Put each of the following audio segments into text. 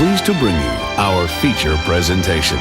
pleased to bring you our feature presentation.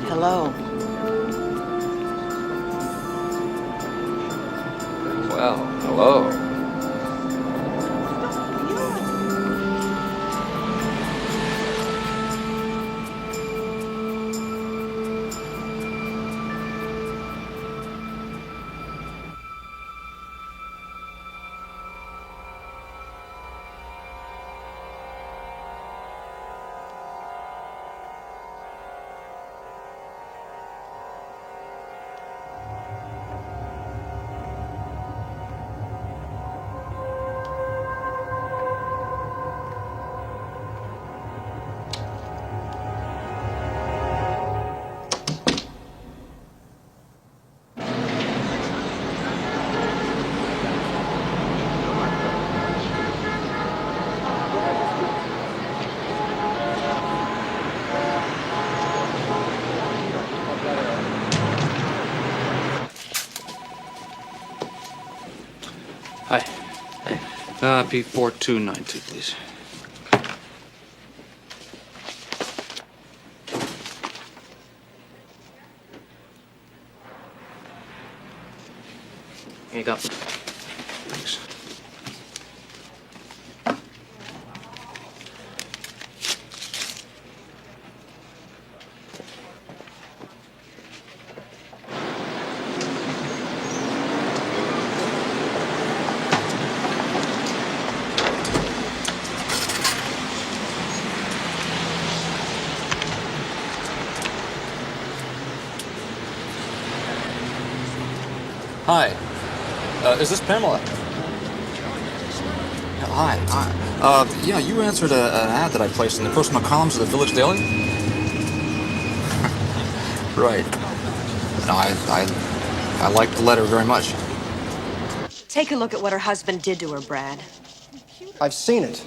Hello. Well, hello. Hi. P4292, please. Here you go. Thanks. Hi. Is this Pamela? Yeah, hi. Yeah, you answered an ad that I placed in the personal columns of the Village Daily? Right. No, I liked the letter very much. Take a look at what her husband did to her, Brad. I've seen it.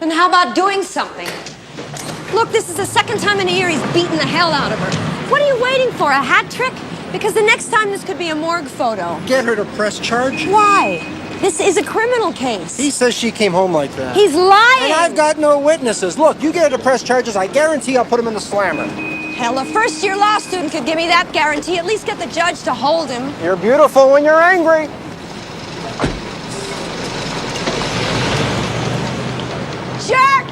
And how about doing something? Look, this is the second time in a year he's beaten the hell out of her. What are you waiting for, a hat trick? Because the next time this could be a morgue photo. Get her to press charge. Why? This is a criminal case. He says she came home like that. He's lying! And I've got no witnesses. Look, you get her to press charges, I guarantee I'll put him in the slammer. Hell, a first-year law student could give me that guarantee. At least get the judge to hold him. You're beautiful when you're angry. Jerk!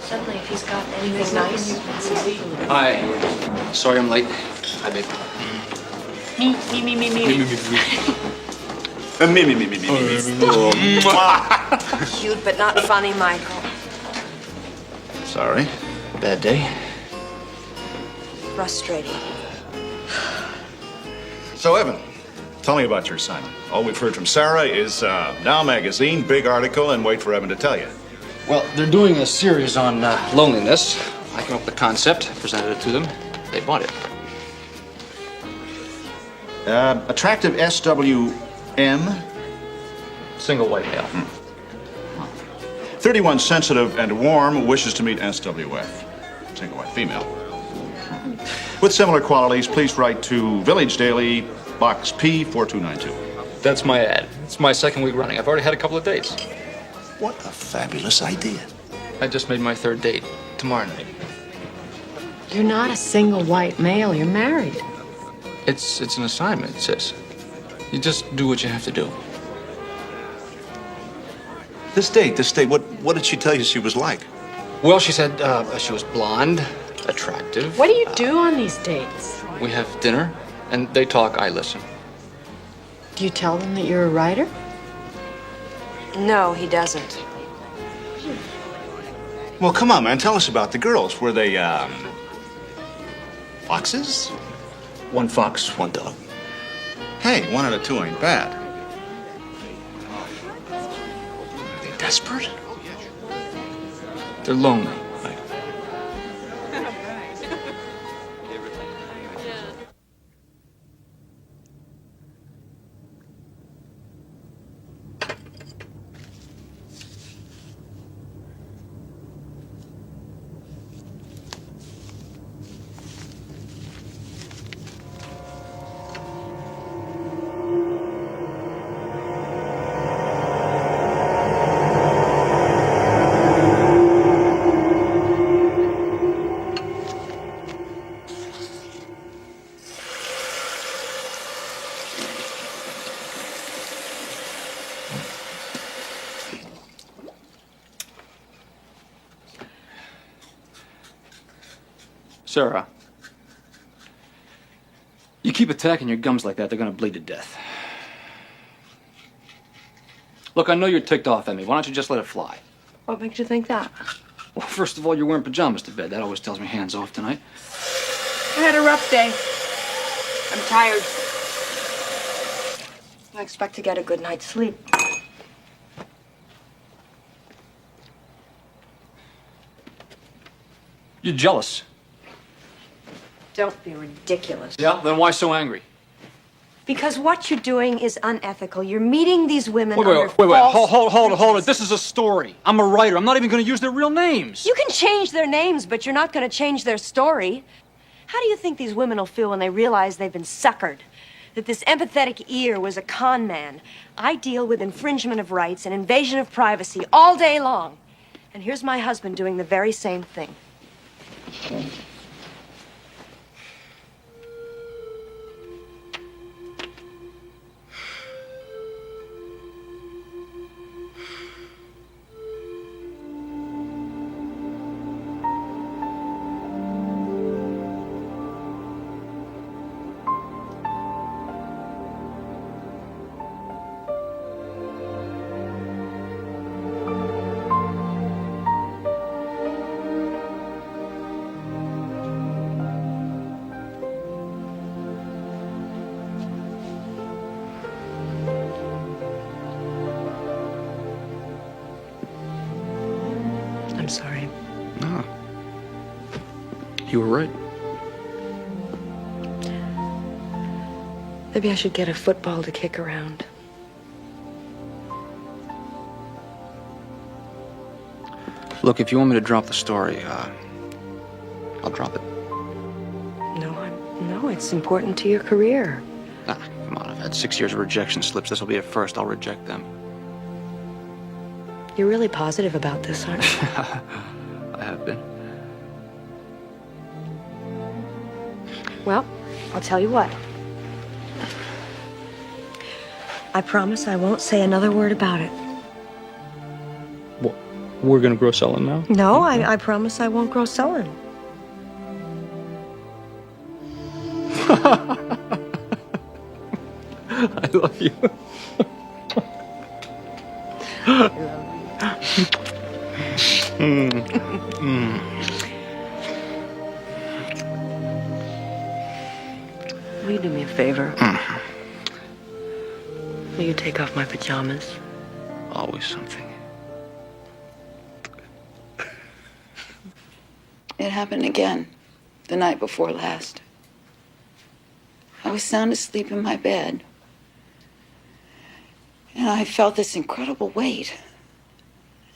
Suddenly, if he's got anything nice. Hi. Sorry I'm late. Hi, babe. Me. Cute, but not funny, Michael. Sorry. Bad day. Frustrating. So, Evan, tell me about your assignment. All we've heard from Sarah is Now Magazine, big article, and wait for Evan to tell you. Well, they're doing a series on loneliness. I came up with the concept, presented it to them. They bought it. Attractive SWM, Single white male. 31 sensitive and warm, wishes to meet SWF, single white female. With similar qualities, please write to Village Daily, Box P 4292. That's my ad. It's my second week running. I've already had a couple of dates. What a fabulous idea. I just made my third date tomorrow night. You're not a single white male. You're married. It's an assignment, sis. You just do what you have to do. This date, what did she tell you she was like? Well, she said she was blonde, attractive. What do you do on these dates? We have dinner, and they talk, I listen. Do you tell them that you're a writer? No, he doesn't. Well, come on, man, tell us about the girls. Were they, foxes? One fox, one dog. Hey, 1 out of 2 ain't bad. Are they desperate? They're lonely. Sarah, you keep attacking your gums like that, they're gonna bleed to death. Look, I know you're ticked off at me. Why don't you just let it fly? What makes you think that? Well, first of all, you're wearing pajamas to bed. That always tells me hands off tonight. I had a rough day. I'm tired. I expect to get a good night's sleep. You're jealous. Don't be ridiculous. Yeah? Then why so angry? Because what you're doing is unethical. You're meeting these women Wait, under false hold it. This is a story. I'm a writer. I'm not even gonna use their real names. You can change their names, but you're not going to change their story. How do you think these women will feel when they realize they've been suckered? That this empathetic ear was a con man? I deal with infringement of rights and invasion of privacy all day long. And here's my husband doing the very same thing. You were right. Maybe I should get a football to kick around. Look, if you want me to drop the story, I'll drop it. No, it's important to your career. Ah, come on, I've had 6 years of rejection slips. This will be a first. I'll reject them. You're really positive about this, aren't you? I have been. Well, I'll tell you what. I promise I won't say another word about it. What? We're gonna grow sullen now? No, I promise I won't grow sullen. I love you. Will you do me a favor? Will you take off my pajamas? Always something. It happened again, the night before last. I was sound asleep in my bed, and I felt this incredible weight,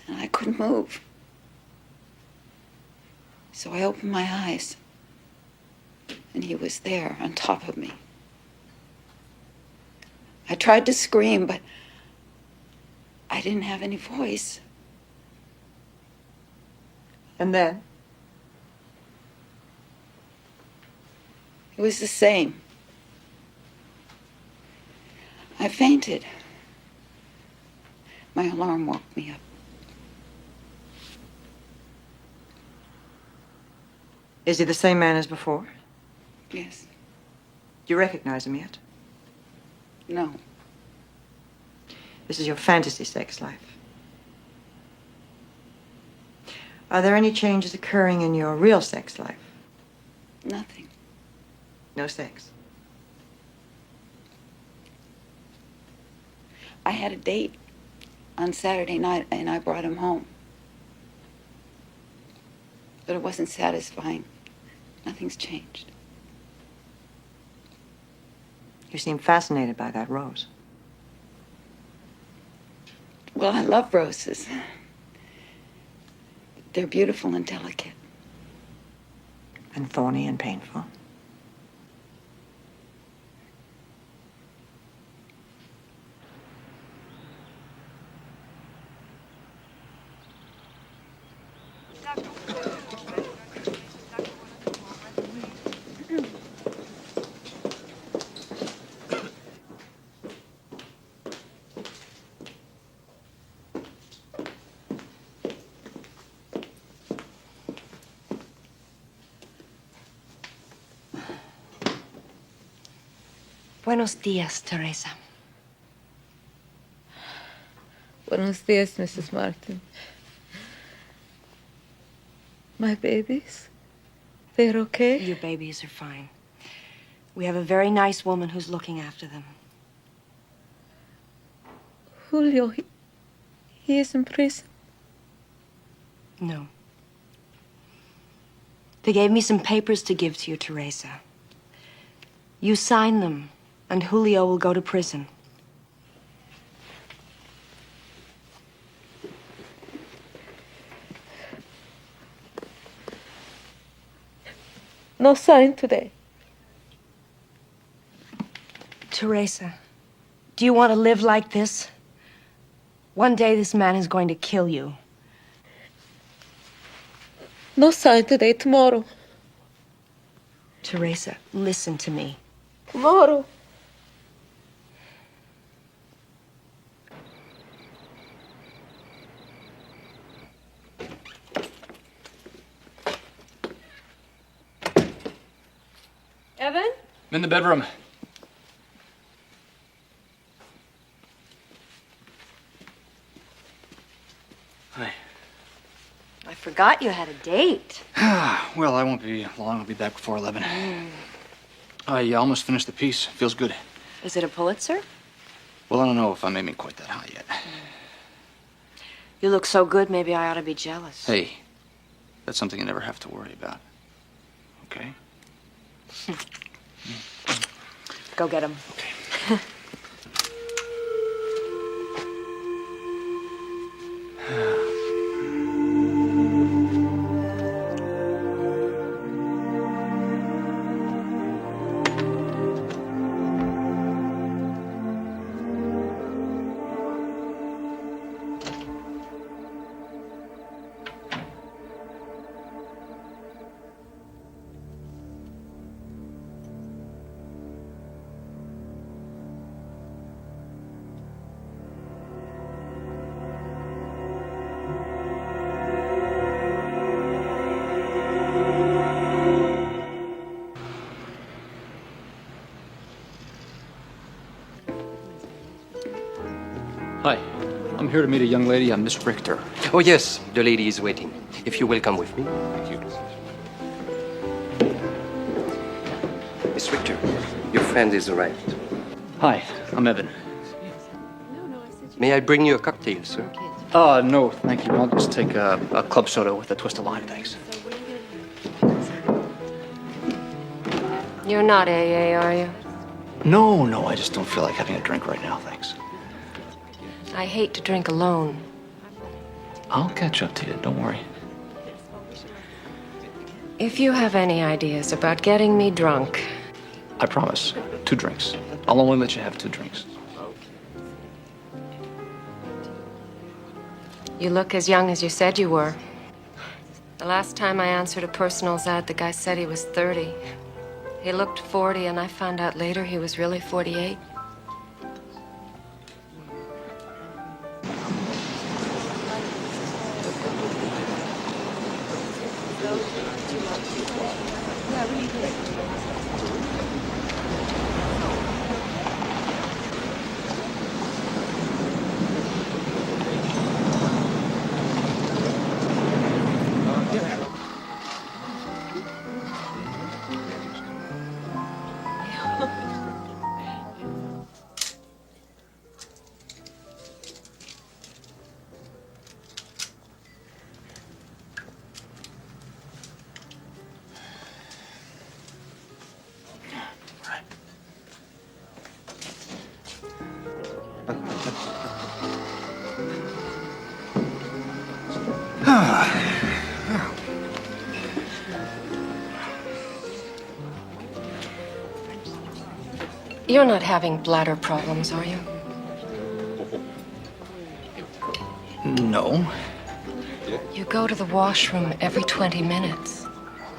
and I couldn't move. So I opened my eyes, and he was there on top of me. I tried to scream, but I didn't have any voice. And then? It was the same. I fainted. My alarm woke me up. Is he the same man as before? Yes. Do you recognize him yet? No. This is your fantasy sex life. Are there any changes occurring in your real sex life? Nothing. No sex. I had a date on Saturday night, and I brought him home. But it wasn't satisfying. Nothing's changed. You seem fascinated by that rose. Well, I love roses. They're beautiful and delicate. And thorny and painful. Buenos días, Teresa. Buenos días, Mrs. Martin. My babies? They're okay? Your babies are fine. We have a very nice woman who's looking after them. Julio, he is in prison. No. They gave me some papers to give to you, Teresa. You sign them, and Julio will go to prison. No sign today. Teresa, do you want to live like this? One day this man is going to kill you. No sign today, tomorrow. Teresa, listen to me. Tomorrow. Evan? I'm in the bedroom. Hi. I forgot you had a date. Well, I won't be long. I'll be back before 11. I almost finished the piece. Feels good. Is it a Pulitzer? Well, I don't know if I'm aiming quite that high yet. You look so good, maybe I ought to be jealous. Hey, that's something you never have to worry about. Okay. Go get him. Okay. Hi, I'm here to meet a young lady, Miss Richter. Oh, yes, the lady is waiting. If you will come with me. Thank you. Miss Richter, your friend is arrived. Hi, I'm Evan. May I bring you a cocktail, sir? No, thank you. I'll just take a club soda with a twist of lime, thanks. You're not AA, are you? No, I just don't feel like having a drink right now, thanks. I hate to drink alone. I'll catch up to you, don't worry. If you have any ideas about getting me drunk, I promise. 2 drinks. I'll only let you have 2 drinks. you look as young as you said you were. The last time I answered a personals ad, the guy said he was 30. He looked 40, and I found out later he was really 48. You're not having bladder problems, are you? No. You go to the washroom every 20 minutes.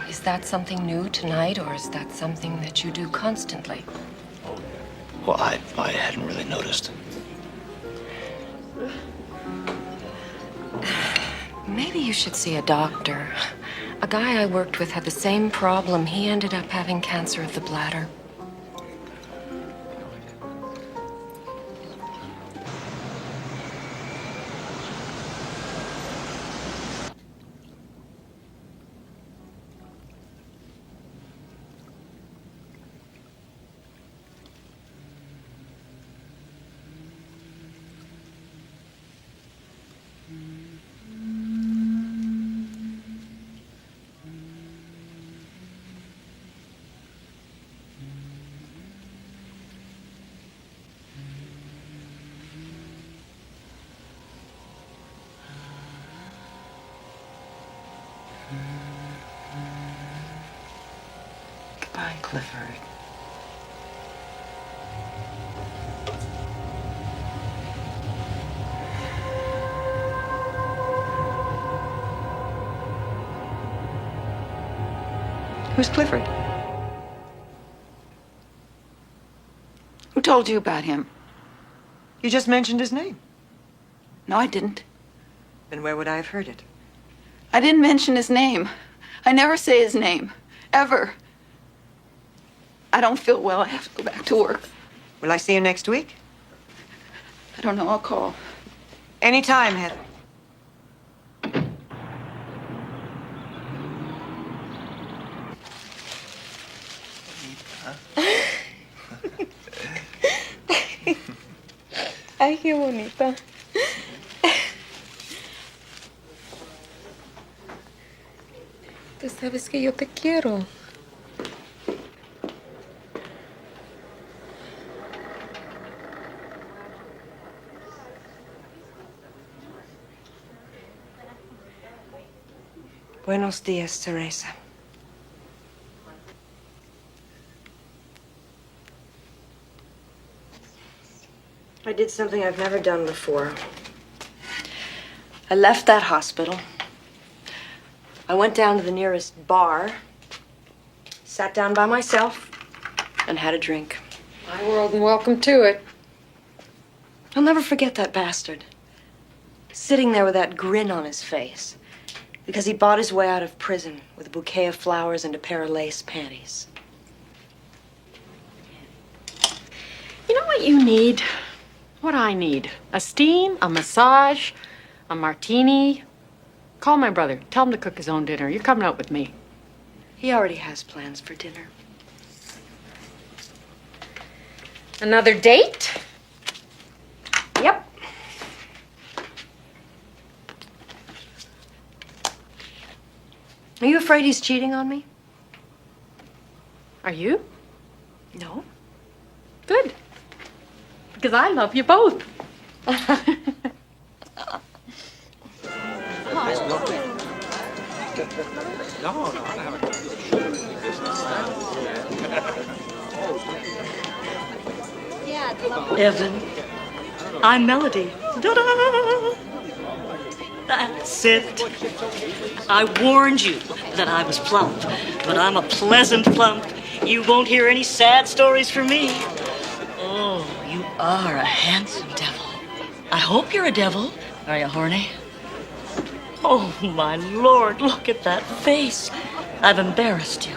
Is that something new tonight, or is that something that you do constantly? Well, I hadn't really noticed. Maybe you should see a doctor. A guy I worked with had the same problem. He ended up having cancer of the bladder. Goodbye, Clifford. Who's Clifford? Who told you about him? You just mentioned his name. No, I didn't. Then where would I have heard it? I didn't mention his name. I never say his name. Ever. I don't feel well. I have to go back to work. Will I see you next week? I don't know. I'll call. Anytime, Heather. Ay, qué bonita. Tú sabes que yo te quiero. Buenos dias, Teresa. I did something I've never done before. I left that hospital. I went down to the nearest bar, sat down by myself, and had a drink. My world and welcome to it. I'll never forget that bastard. Sitting there with that grin on his face because he bought his way out of prison with a bouquet of flowers and a pair of lace panties. You know what you need? What I need? A steam, a massage, a martini. Call my brother. Tell him to cook his own dinner. You're coming out with me. He already has plans for dinner. Another date? Yep. Are you afraid he's cheating on me? Are you? No. Good. Because I love you both. Evan, I'm Melody. Da-da! That's it. I warned you that I was plump, but I'm a pleasant plump. You won't hear any sad stories from me. Oh, you are a handsome devil. I hope you're a devil. Are you horny? Oh, my Lord, look at that face. I've embarrassed you.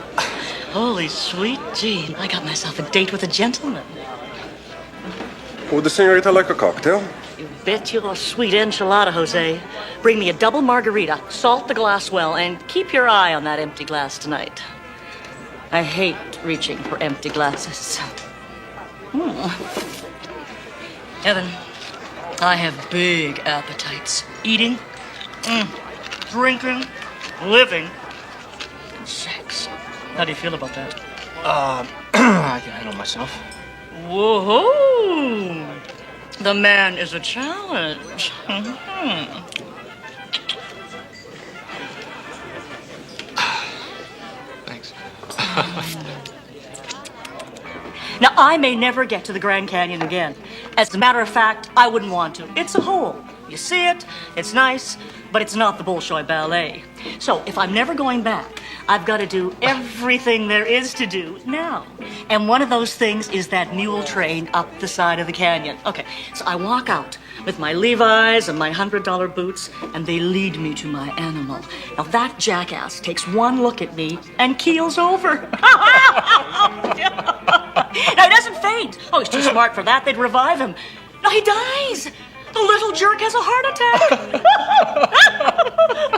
Holy sweet Jean, I got myself a date with a gentleman. Would the senorita like a cocktail? You bet you're a sweet enchilada, Jose. Bring me a double margarita, salt the glass well, and keep your eye on that empty glass tonight. I hate reaching for empty glasses. Evan, I have big appetites. Eating, drinking, living, and sex. How do you feel about that? I can handle myself. Whoa! The man is a challenge. Thanks. Now, I may never get to the Grand Canyon again. As a matter of fact, I wouldn't want to. It's a hole. You see it, it's nice, but it's not the Bolshoi Ballet. So, if I'm never going back, I've got to do everything there is to do now. And one of those things is that mule train up the side of the canyon. Okay, so I walk out with my Levi's and my $100 boots, and they lead me to my animal. Now, that jackass takes one look at me and keels over. Now, he doesn't faint. Oh, he's too smart for that. They'd revive him. No, he dies. The little jerk has a heart attack.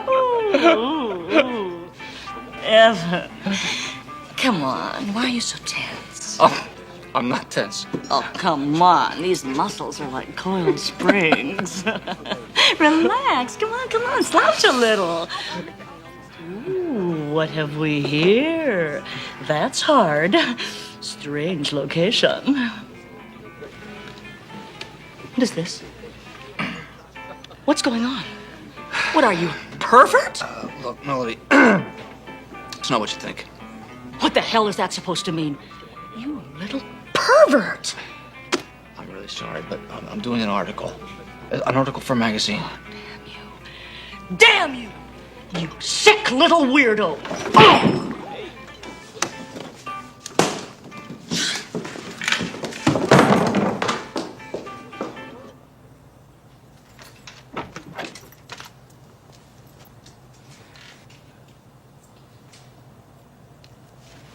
Ooh. Evan, come on. Why are you so tense? Oh, I'm not tense. Oh, come on. These muscles are like coiled springs. Relax. Come on. Slouch a little. Ooh, what have we here? That's hard. Strange location. What is this? What's going on? What are you, pervert? Look, Melody, it's not what you think. What the hell is that supposed to mean? You little pervert! I'm really sorry, but I'm doing an article. An article for a magazine. Oh, damn you! You sick little weirdo! Oh!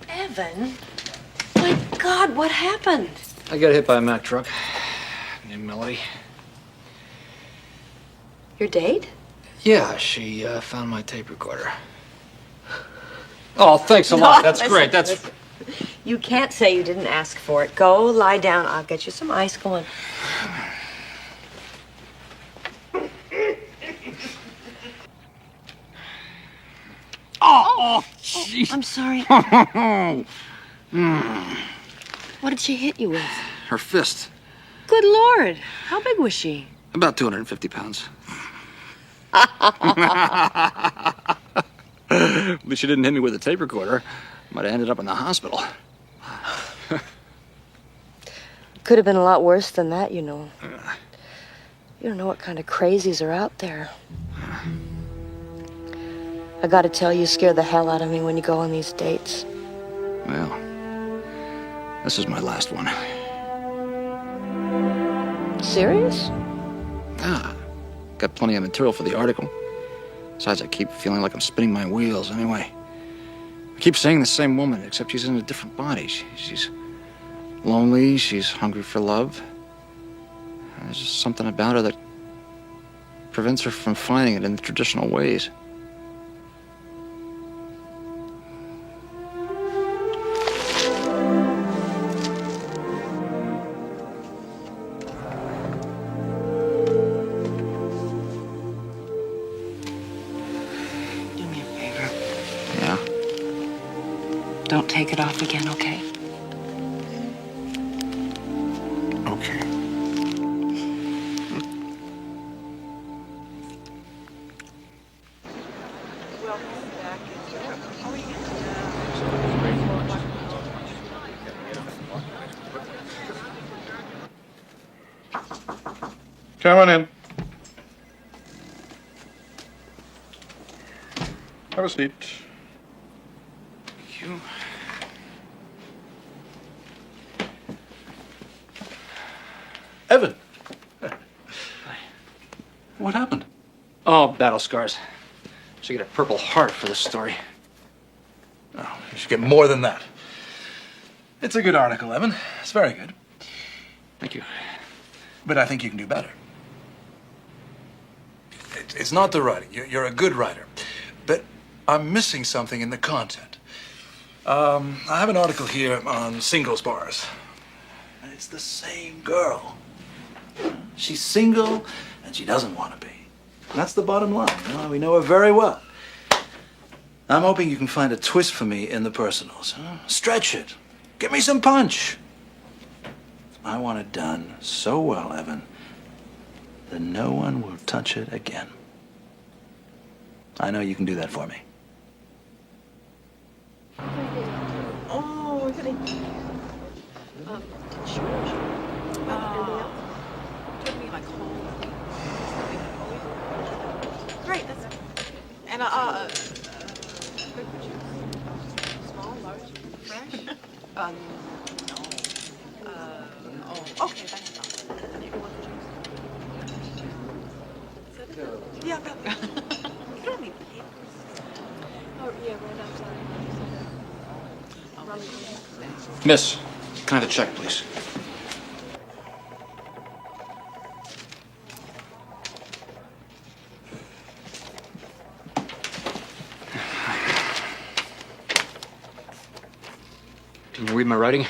Evan? My God, what happened? I got hit by a Mack truck named Melody. Your date? Yeah, she found my tape recorder. Oh, thanks a lot. That's great. Listen. You can't say you didn't ask for it. Go lie down. I'll get you some ice. Go on. Oh, jeez. I'm sorry. What did she hit you with? Her fist. Good Lord. How big was she? About 250 pounds. At least you didn't hit me with a tape recorder. Might have ended up in the hospital. Could have been a lot worse than that, you know. You don't know what kind of crazies are out there. I gotta tell you, scare the hell out of me when you go on these dates. Well, this is my last one. Serious? Ah, got plenty of material for the article. Besides, I keep feeling like I'm spinning my wheels anyway. I keep saying the same woman, except she's in a different body. She's lonely, she's hungry for love. There's just something about her that prevents her from finding it in the traditional ways. Don't take it off again, okay? Okay. Come on in. Have a seat. You. Evan! What happened? Oh, battle scars. Should get a Purple Heart for this story. Oh, you should get more than that. It's a good article, Evan. It's very good. Thank you. But I think you can do better. It's not the writing. You're a good writer. But I'm missing something in the content. I have an article here on singles bars. And it's the same girl. She's single, and she doesn't want to be. And that's the bottom line. You know, we know her very well. I'm hoping you can find a twist for me in the personals. Huh? Stretch it. Give me some punch. I want it done so well, Evan, that no one will touch it again. I know you can do that for me. Oh, we're gonna. Great, that's. And small, large, fresh. No. Okay, that's not. Yeah, that. You don't need papers. Oh yeah, right outside. Miss, can I have a check, please? Can you read my writing?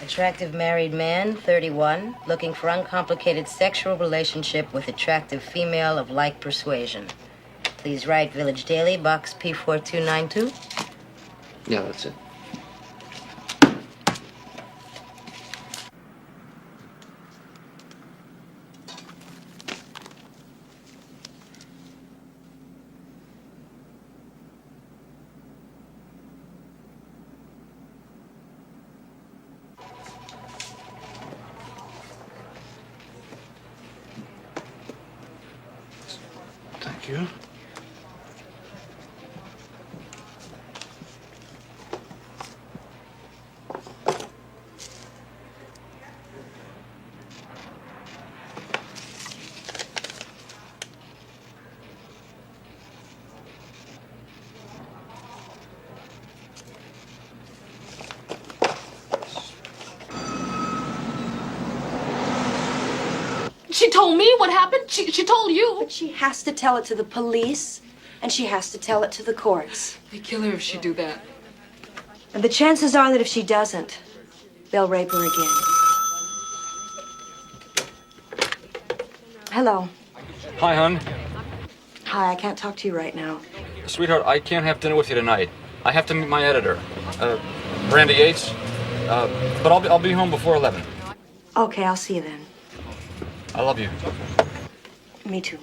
Attractive married man, 31, looking for uncomplicated sexual relationship with attractive female of like persuasion. Please write Village Daily, Box P4292. Yeah, that's it. Thank you. She told me what happened. She told you. But she has to tell it to the police, and she has to tell it to the courts. They kill her if she do that. And the chances are that if she doesn't, they'll rape her again. Hello. Hi, hon. Hi, I can't talk to you right now. Sweetheart, I can't have dinner with you tonight. I have to meet my editor, Randy Yates. But I'll be home before 11. Okay, I'll see you then. I love you. Me too.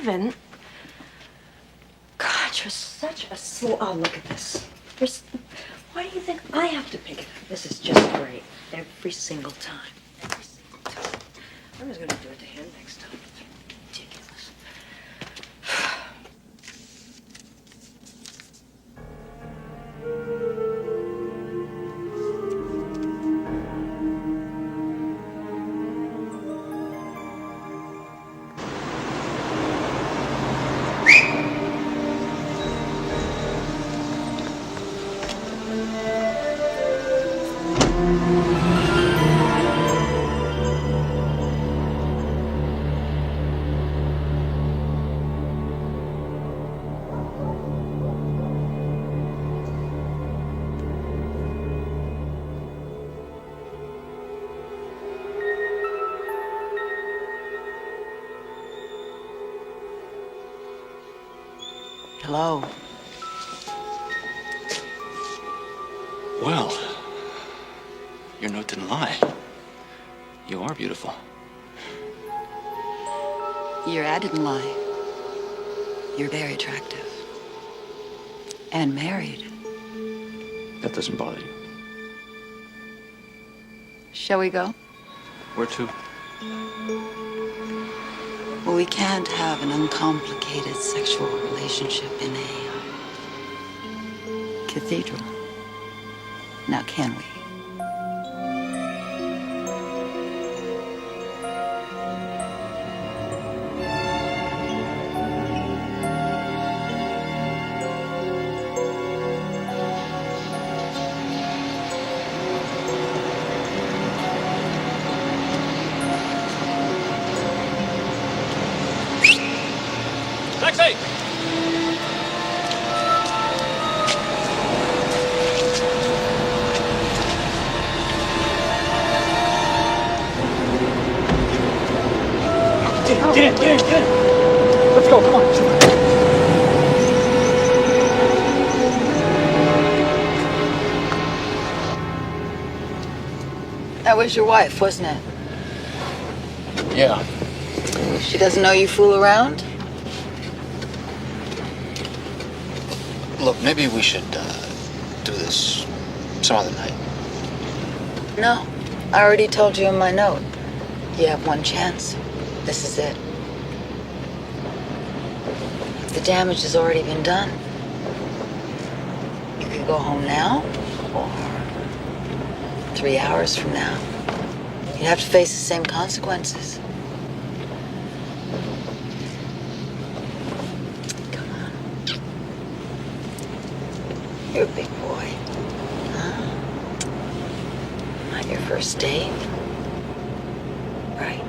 haven't. God, you're such a slow. Oh, look at this. Why do you think I have to pick it up? This is just great. Every single time. Every single time. I was going to do it to him next time. It's ridiculous. Hello. Well, your note didn't lie. You are beautiful. Your ad didn't lie. You're very attractive. And married. That doesn't bother you. Shall we go? Where to? Well, we can't have an uncomplicated sexual relationship in a cathedral. Now, can we? Taxi! Get in. Let's go, come on. That was your wife, wasn't it? Yeah. She doesn't know you fool around? Look, maybe we should do this some other night. No. I already told you in my note. You have one chance. This is it. The damage has already been done. You could go home now, or 3 hours from now. You'd have to face the same consequences. Come on. You're a big boy. Huh? Not your first date. Right?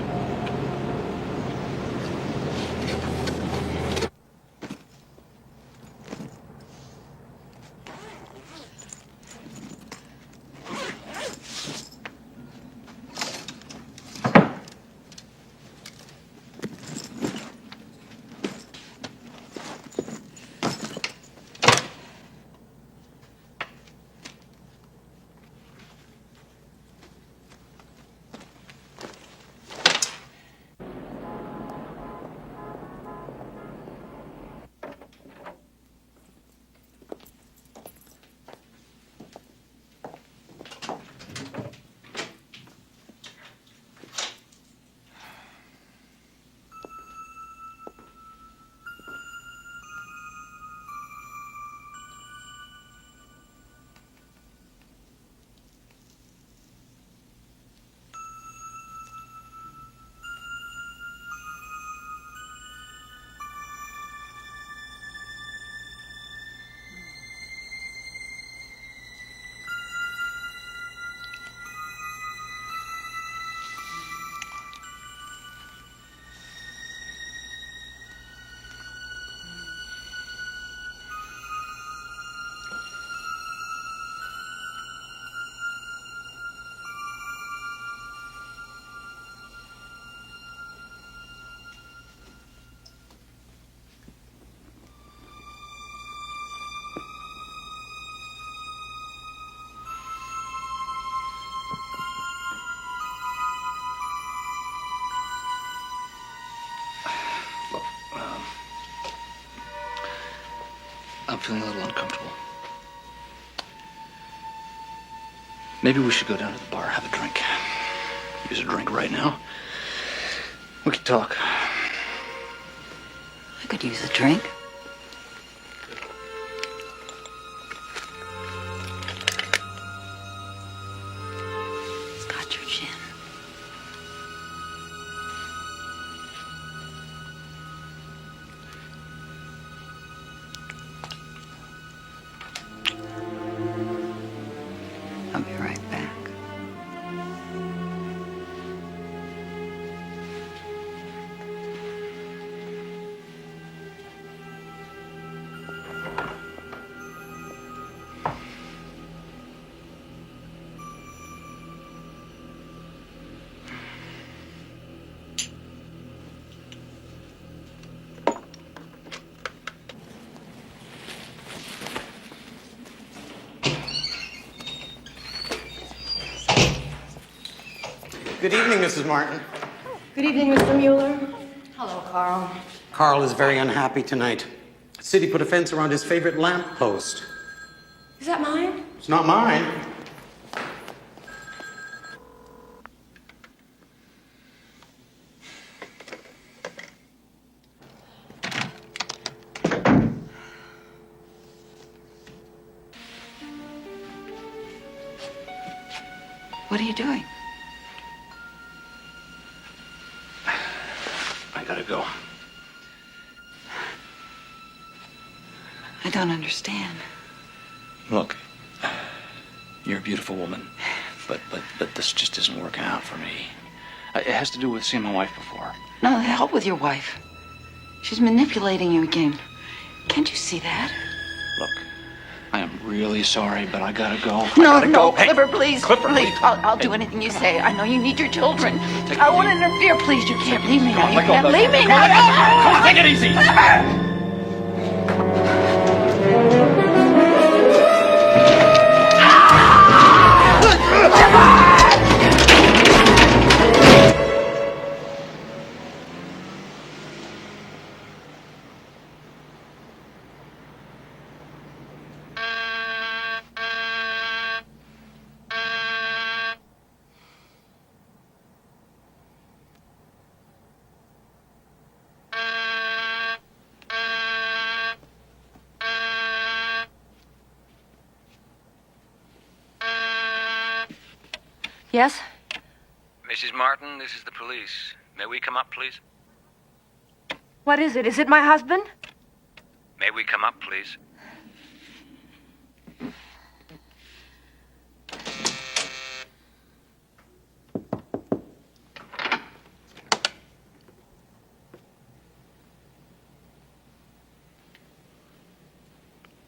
I'm feeling a little uncomfortable. Maybe we should go down to the bar, have a drink. Use a drink right now. We could talk. I could use a drink. Scotch your chin. I'll be right back. Good evening, Mrs. Martin. Good evening, Mr. Mueller. Hello, Carl. Carl is very unhappy tonight. The city put a fence around his favorite lamp post. Is that mine? It's not mine. What are you doing? I gotta go. I don't understand. Look, you're a beautiful woman, but this just isn't working out for me. It has to do with seeing my wife before. No, the hell with your wife. She's manipulating you again. Can't you see that? Look, I am really sorry, but I gotta go. No, I gotta go. Hey, Clipper, please. Clipper, please. please. I'll do anything you say. I know you need your children. I won't interfere. Please, you can't leave me now. You can't leave me now. Come on, take it easy. Yes? Mrs. Martin, this is the police. May we come up, please? What is it? Is it my husband? May we come up, please?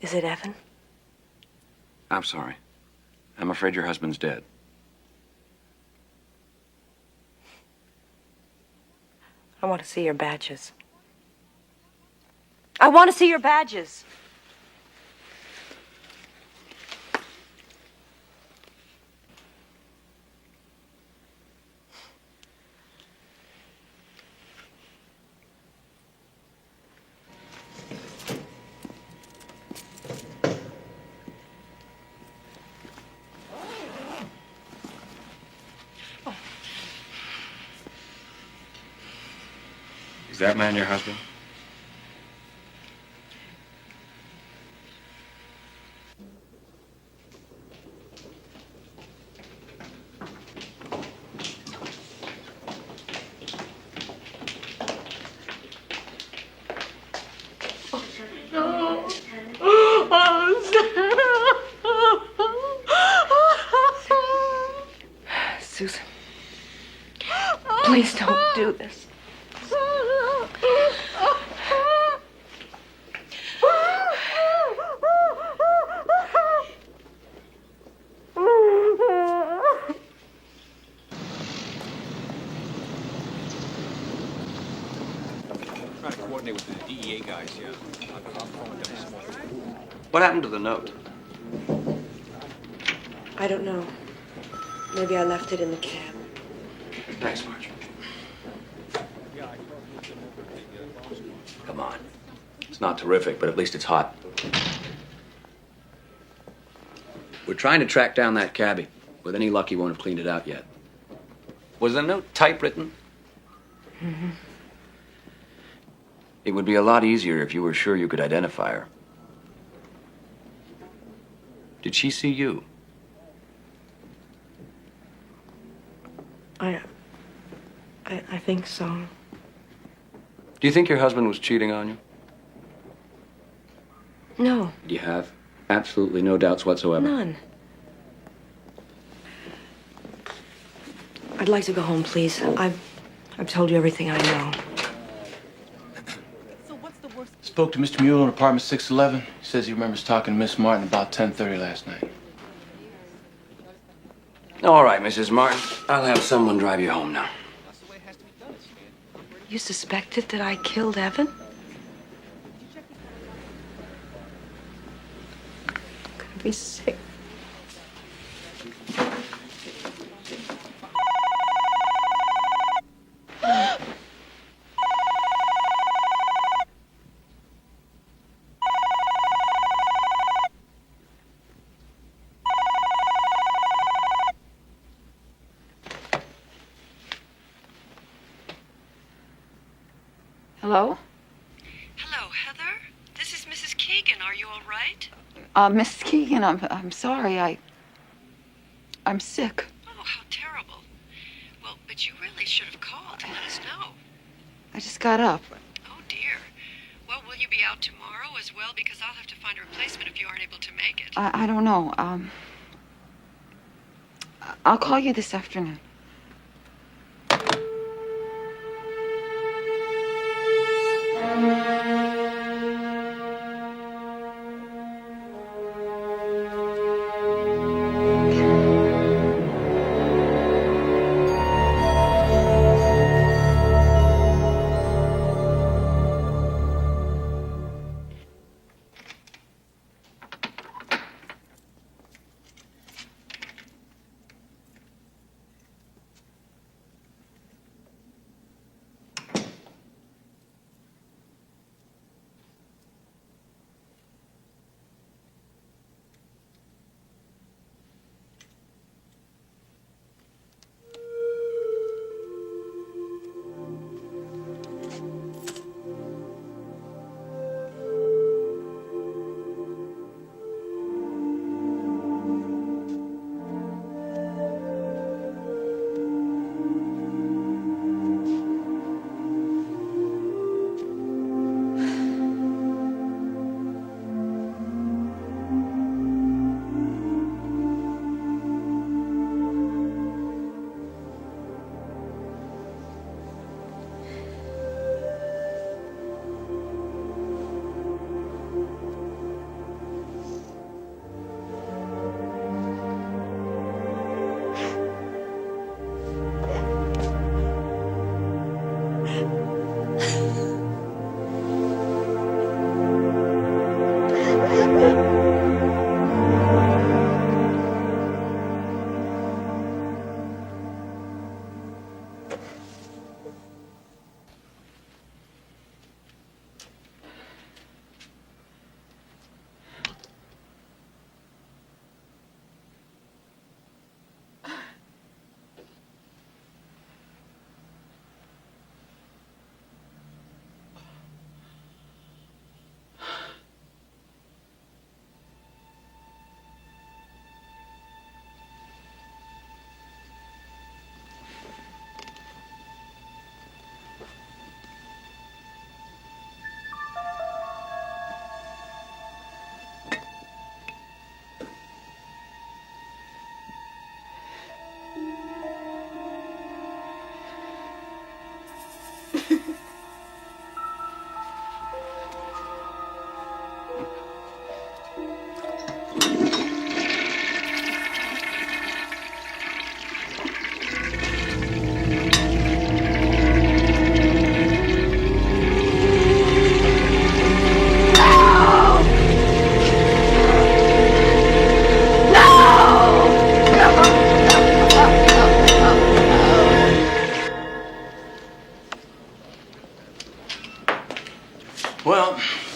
Is it Evan? I'm sorry. I'm afraid your husband's dead. I want to see your badges. I want to see your badges. Is that man your husband? Susan, please don't do this. Trying to coordinate with the DEA guys, yeah. I'm calling them this morning. What happened to the note? I don't know. Maybe I left it in the cab. Thanks, Marge. Come on. It's not terrific, but at least it's hot. We're trying to track down that cabbie. With any luck, he won't have cleaned it out yet. Was the note typewritten? Mm-hmm. It would be a lot easier if you were sure you could identify her. Did she see you? I think so. Do you think your husband was cheating on you? No, You have absolutely no doubts whatsoever. none. I'd like to go home, please. I've told you everything I know. Spoke to Mr. Mueller in apartment 611. He says he remembers talking to Miss Martin about 10:30 last night. All right, Mrs. Martin. I'll have someone drive you home now. You suspected that I killed Evan? I'm gonna be sick. Hello? Hello, Heather. This is Mrs. Keegan. Are you all right? Mrs. Keegan, I'm sorry. I'm sick. Oh, how terrible. Well, but you really should have called to let us know. I just got up. Oh, dear. Well, will you be out tomorrow as well? Because I'll have to find a replacement if you aren't able to make it. I don't know. I'll call you this afternoon.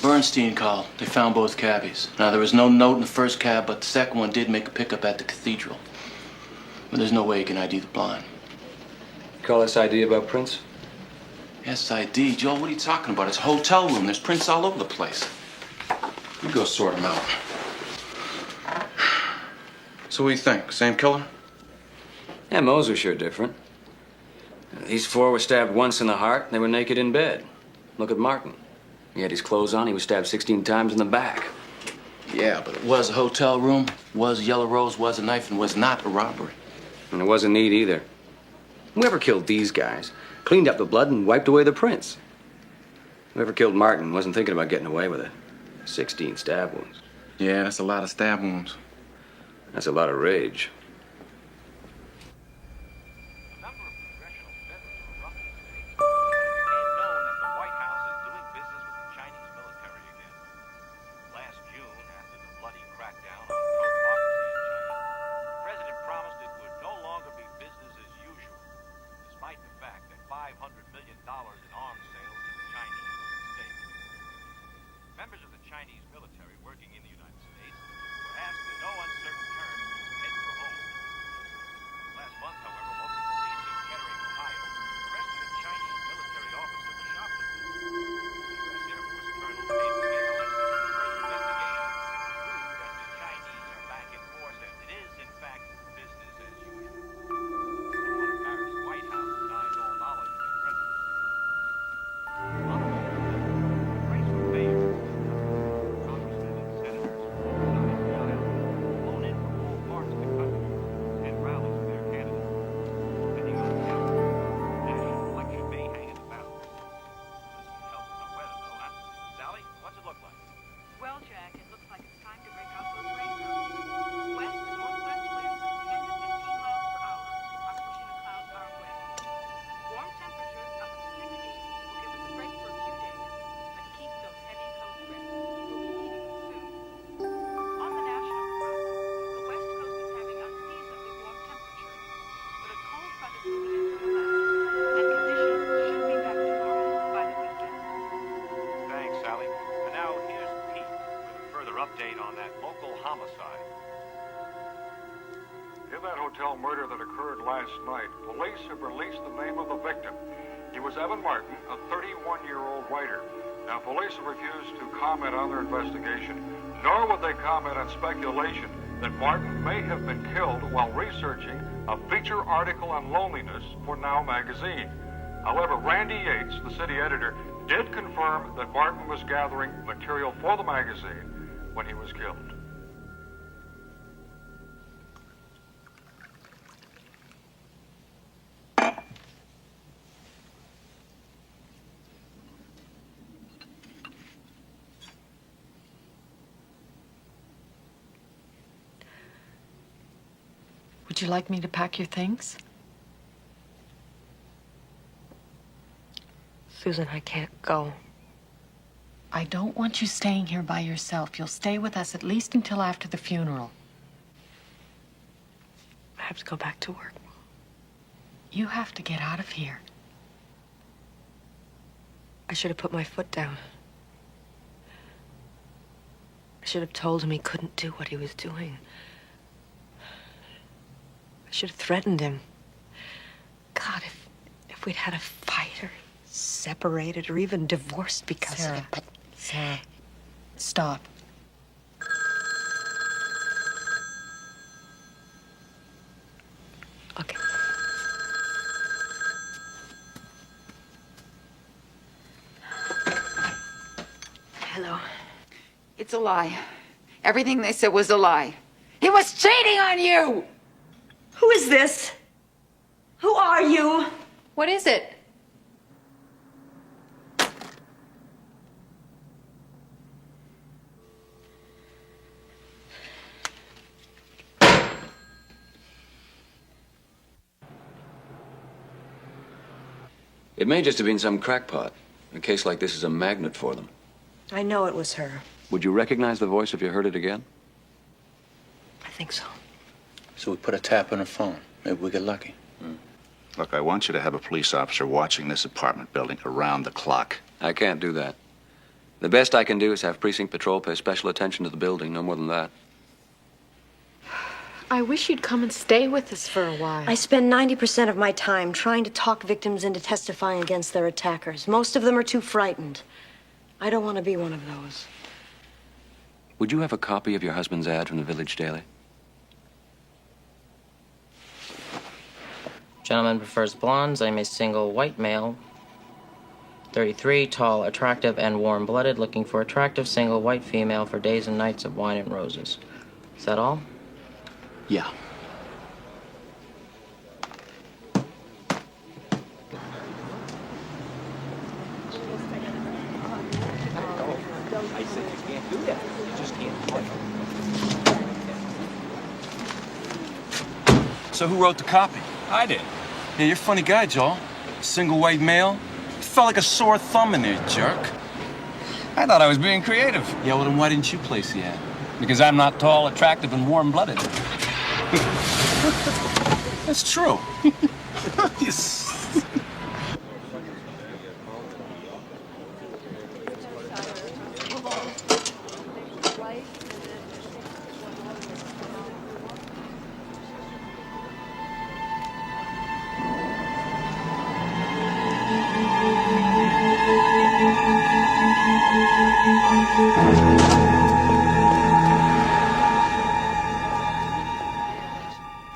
Bernstein called. They found both cabbies. Now, there was no note in the first cab, but the second one did make a pickup at the cathedral. But there's no way you can ID the blind. Call this idea about prints? Yes, ID. Joel, what are you talking about? It's a hotel room. There's prints all over the place. You go sort them out. So what do you think? Same killer? Yeah, Mo's were sure different. These four were stabbed once in the heart, and they were naked in bed. Look at Martin. He had his clothes on. He was stabbed 16 times in the back. Yeah, but it was a hotel room, was a yellow rose, was a knife, and was not a robbery. And it wasn't neat either. Whoever killed these guys cleaned up the blood and wiped away the prints. Whoever killed Martin wasn't thinking about getting away with it. 16 stab wounds. Yeah, that's a lot of stab wounds. That's a lot of rage. Murder that occurred last night, police have released the name of the victim. He was Evan Martin, a 31-year-old writer. Now, police have refused to comment on their investigation, nor would they comment on speculation that Martin may have been killed while researching a feature article on loneliness for Now magazine. However, Randy Yates, the city editor, did confirm that Martin was gathering material for the magazine when he was killed. Would you like me to pack your things? Susan, I can't go. I don't want you staying here by yourself. You'll stay with us at least until after the funeral. I have to go back to work. You have to get out of here. I should have put my foot down. I should have told him he couldn't do what he was doing. I should have threatened him. God, if we'd had a fight or separated or even divorced because of it, but... Sarah, stop. Okay. Hello. It's a lie. Everything they said was a lie. He was cheating on you! Who is this? Who are you? What is it? It may just have been some crackpot. A case like this is a magnet for them. I know it was her. Would you recognize the voice if you heard it again? I think so. So we put a tap on her phone. Maybe we get lucky. Look, I want you to have a police officer watching this apartment building around the clock. I can't do that. The best I can do is have precinct patrol pay special attention to the building, no more than that. I wish you'd come and stay with us for a while. I spend 90% of my time trying to talk victims into testifying against their attackers. Most of them are too frightened. I don't want to be one of those. Would you have a copy of your husband's ad from the Village Daily? Gentleman prefers blondes. I'm a single white male. 33, tall, attractive, and warm-blooded, looking for attractive single white female for days and nights of wine and roses. Is that all? Yeah. I said you can't do that. You just can't do it. So who wrote the copy? I did. Yeah, you're a funny guy, Joel. Single white male. You felt like a sore thumb in there, jerk. I thought I was being creative. Yeah, well then why didn't you place the ad? Because I'm not tall, attractive, and warm-blooded. That's true.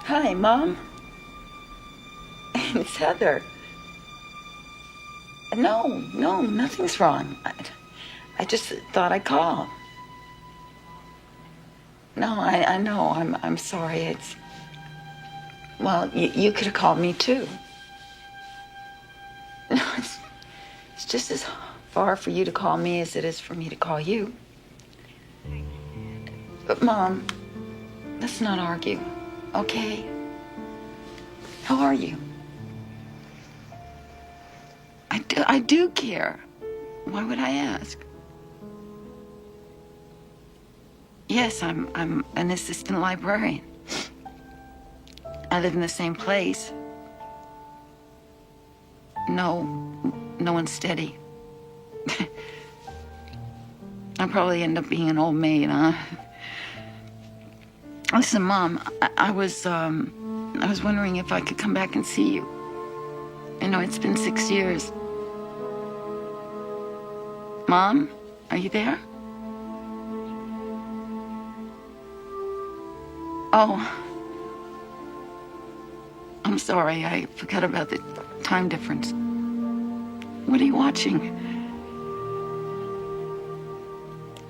Hi, Mom. It's Heather. No, nothing's wrong. I just thought I'd call. No, I know. I'm sorry. It's... Well, you could have called me, too. No, it's just as far for you to call me as it is for me to call you. But, Mom, let's not argue, okay? How are you? I do care. Why would I ask? Yes, I'm an assistant librarian. I live in the same place. No one's steady. I'll probably end up being an old maid, huh? Listen, Mom, I was wondering if I could come back and see you. I know it's been 6 years. Mom, are you there? Oh, I'm sorry. I forgot about the time difference. What are you watching?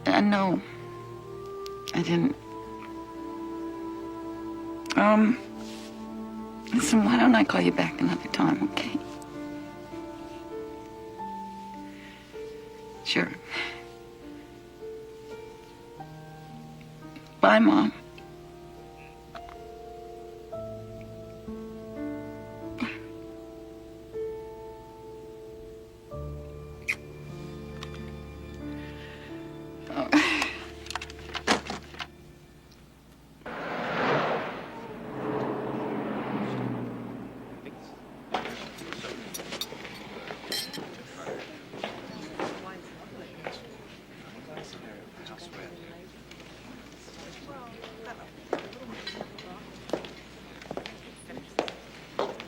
No, I didn't. Listen, why don't I call you back another time, okay? Sure. Bye, Mom.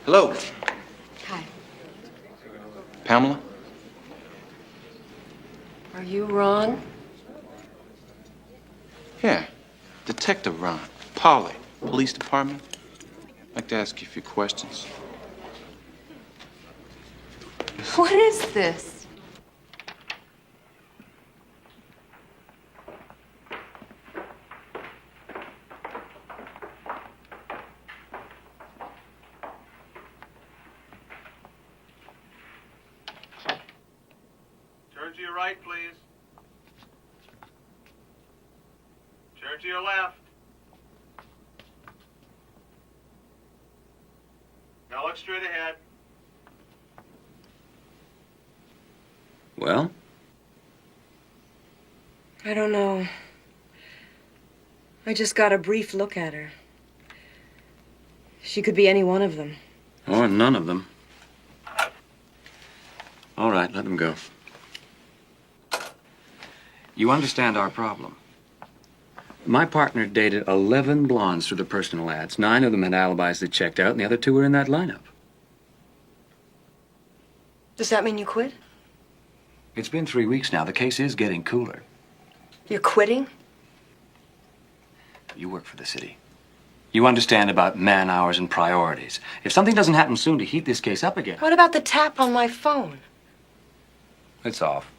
Hello. Hi. Pamela? Are you Ron? Yeah. Detective Ron. Polly. Police Department. I'd like to ask you a few questions. What is this? Turn to your right, please. Turn to your left. Now look straight ahead. Well? I don't know. I just got a brief look at her. She could be any one of them. Or none of them. All right, let them go. You understand our problem. My partner dated 11 blondes through the personal ads. 9 of them had alibis that checked out, and the other 2 were in that lineup. Does that mean you quit? It's been 3 weeks now. The case is getting cooler. You're quitting? You work for the city. You understand about man hours and priorities. If something doesn't happen soon to heat this case up again... What about the tap on my phone? It's off.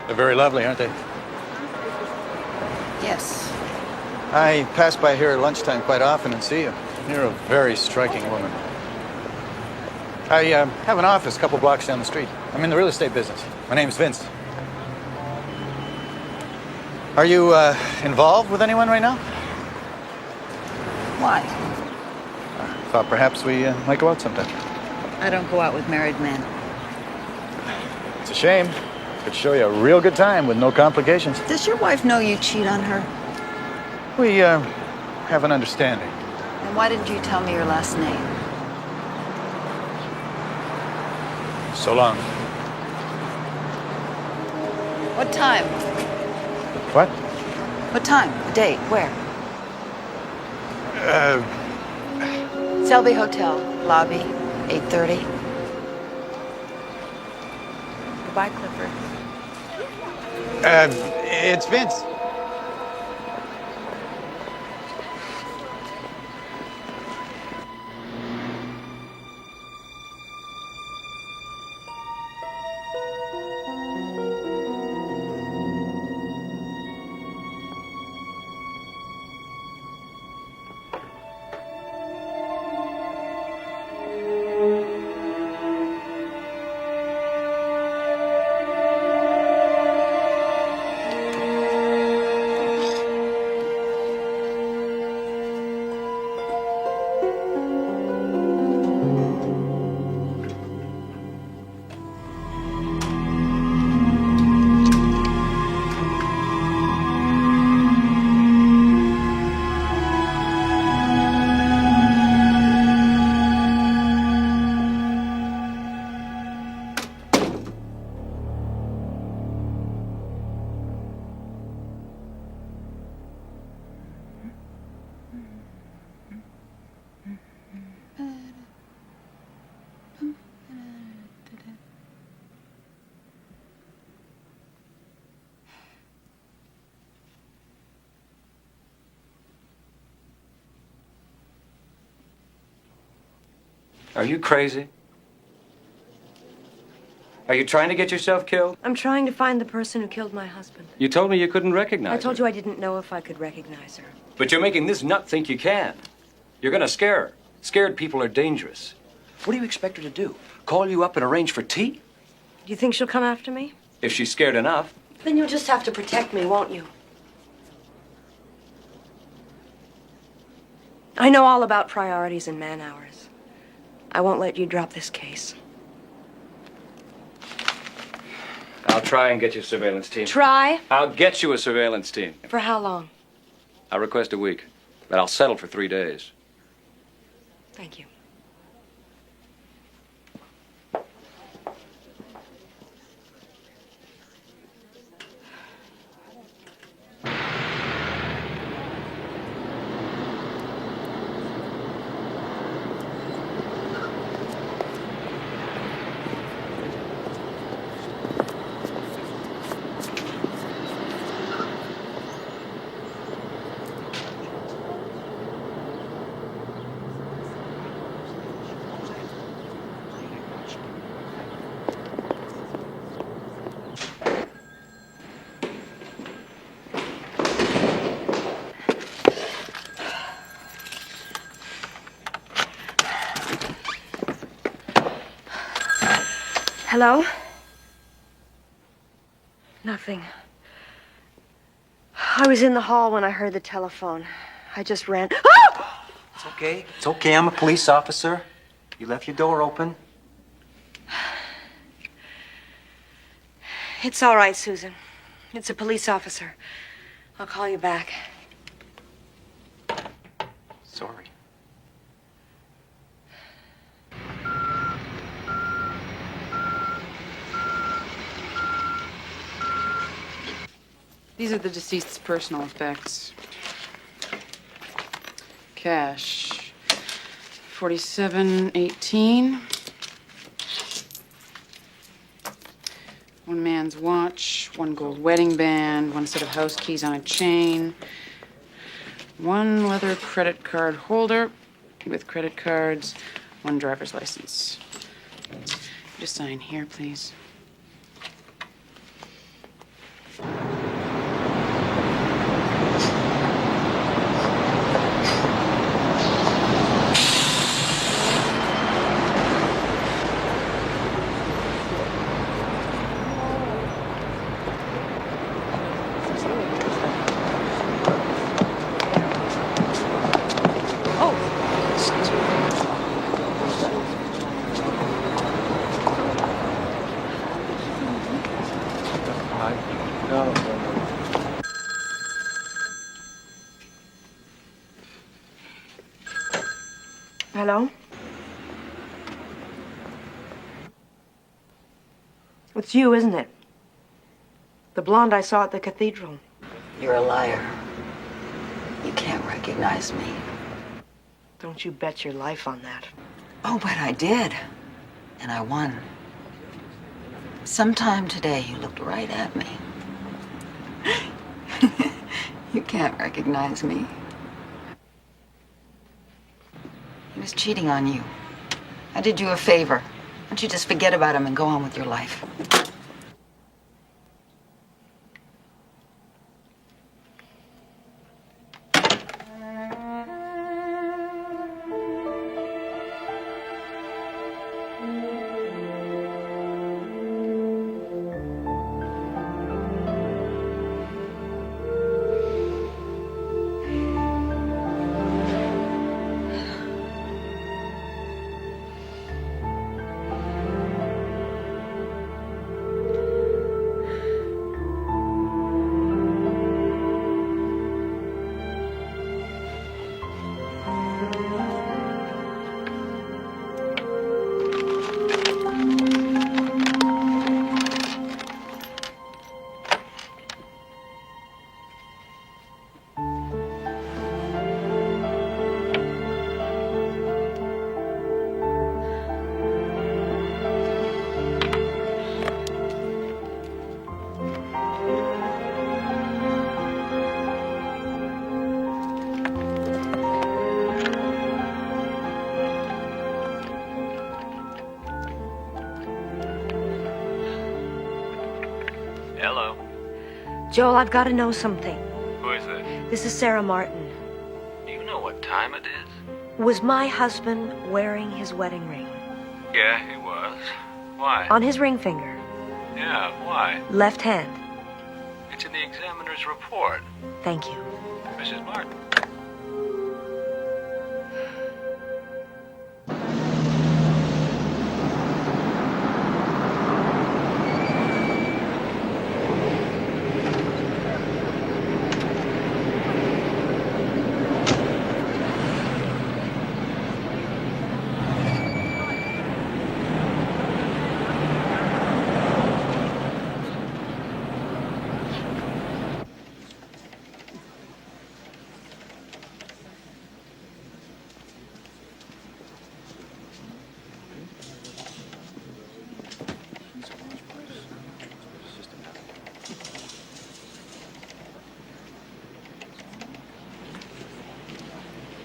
They're very lovely, aren't they? Yes. I pass by here at lunchtime quite often and see you. You're a very striking woman. I have an office a couple blocks down the street. I'm in the real estate business. My name's Vince. Are you involved with anyone right now? Why? I thought perhaps we might go out sometime. I don't go out with married men. It's a shame. Could show you a real good time with no complications. Does your wife know you cheat on her? We have an understanding. And why didn't you tell me your last name? So long. What time? What? What time? The date? Where? Selby Hotel, lobby, 8:30. Goodbye, Clifford. It's Vince. Are you crazy? Are you trying to get yourself killed? I'm trying to find the person who killed my husband. You told me you couldn't recognize I told her. you I didn't know if I could recognize her. But you're making this nut think you can. You're gonna scare her. Scared people are dangerous. What do you expect her to do? Call you up and arrange for tea? Do you think she'll come after me? If she's scared enough. Then you'll just have to protect me, won't you? I know all about priorities and man hours. I won't let you drop this case. I'll try and get you a surveillance team. Try? I'll get you a surveillance team. For how long? I'll request a week, but I'll settle for 3 days. Thank you. Hello? Nothing. I was in the hall when I heard the telephone. I just ran. Ah! It's okay. It's okay. I'm a police officer. You left your door open. It's all right, Susan. It's a police officer. I'll call you back. Sorry. These are the deceased's personal effects. Cash. 47.18. One man's watch, one gold wedding band, one set of house keys on a chain, one leather credit card holder with credit cards, one driver's license. Just sign here, please. Hello? It's you, isn't it? The blonde I saw at the cathedral. You're a liar. You can't recognize me. Don't you bet your life on that. Oh, but I did. And I won. Sometime today, you looked right at me. You can't recognize me. He was cheating on you. I did you a favor. Why don't you just forget about him and go on with your life? Hello. Joel, I've got to know something. Who is this? This is Sarah Martin. Do you know what time it is? Was my husband wearing his wedding ring? Yeah, he was. Why? On his ring finger. Yeah, why? Left hand. It's in the examiner's report. Thank you. Mrs. Martin.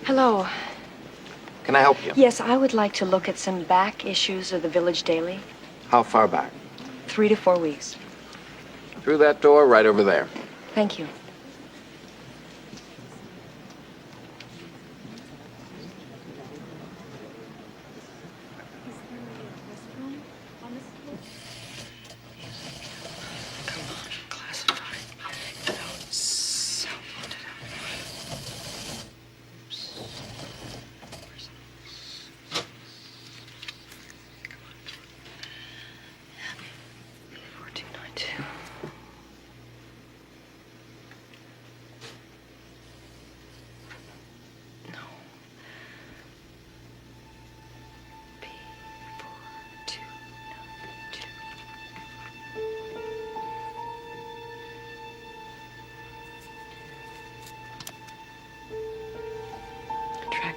Hello. Can I help you? Yes, I would like to look at some back issues of the Village Daily. How far back? 3 to 4 weeks. Through that door, right over there. Thank you.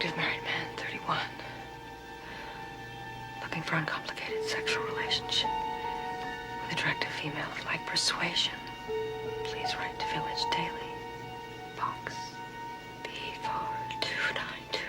Attractive married man, 31. Looking for uncomplicated sexual relationship with attractive female of like persuasion. Please write to Village Daily, Box B4292.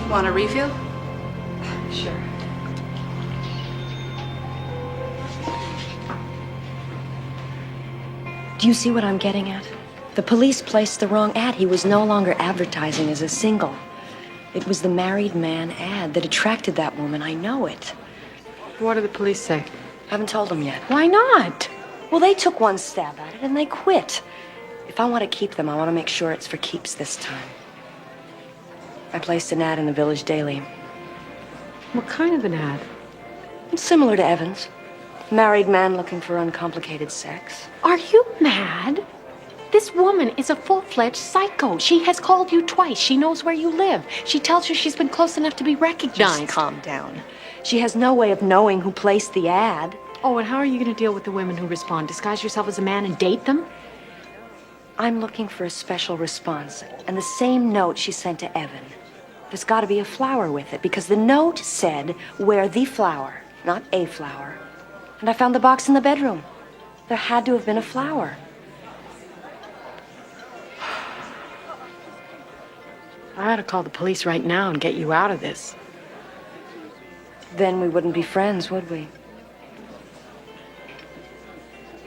Want a refill? Sure. Do you see what I'm getting at? The police placed the wrong ad. He was no longer advertising as a single. It was the married man ad that attracted that woman. I know it. What did the police say? Haven't told them yet. Why not? Well, they took one stab at it and they quit. If I want to keep them, I want to make sure it's for keeps this time. I placed an ad in the Village Daily. What kind of an ad? It's similar to Evan's. Married man looking for uncomplicated sex. Are you mad? This woman is a full-fledged psycho. She has called you twice. She knows where you live. She tells you she's been close enough to be recognized. Just calm down. She has no way of knowing who placed the ad. Oh, and how are you going to deal with the women who respond? Disguise yourself as a man and date them? I'm looking for a special response. And the same note she sent to Evan. There's got to be a flower with it, because the note said, "Wear the flower, not a flower." And I found the box in the bedroom. There had to have been a flower. I ought to call the police right now and get you out of this. Then we wouldn't be friends, would we?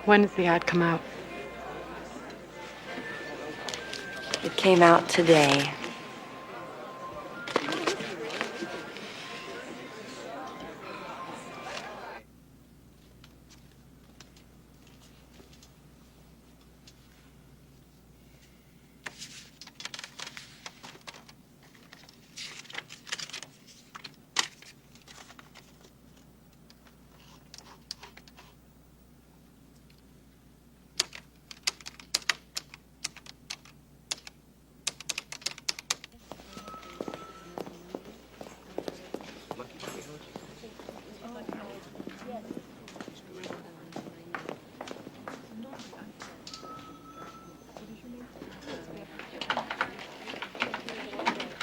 When did the ad come out? It came out today.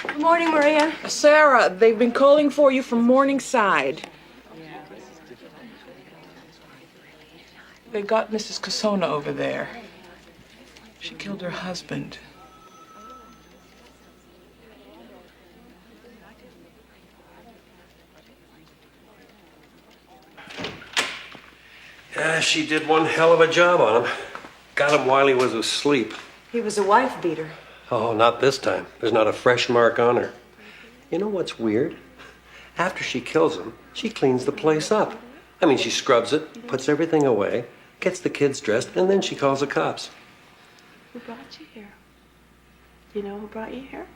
Good morning, Maria. Sarah, they've been calling for you from Morningside. They got Mrs. Casona over there. She killed her husband. Yeah, she did one hell of a job on him. Got him while he was asleep. He was a wife beater. Oh, not this time. There's not a fresh mark on her. You know what's weird? After she kills him, she cleans the place up. I mean, she scrubs it, puts everything away, gets the kids dressed, and then she calls the cops. Who brought you here? You know who brought you here?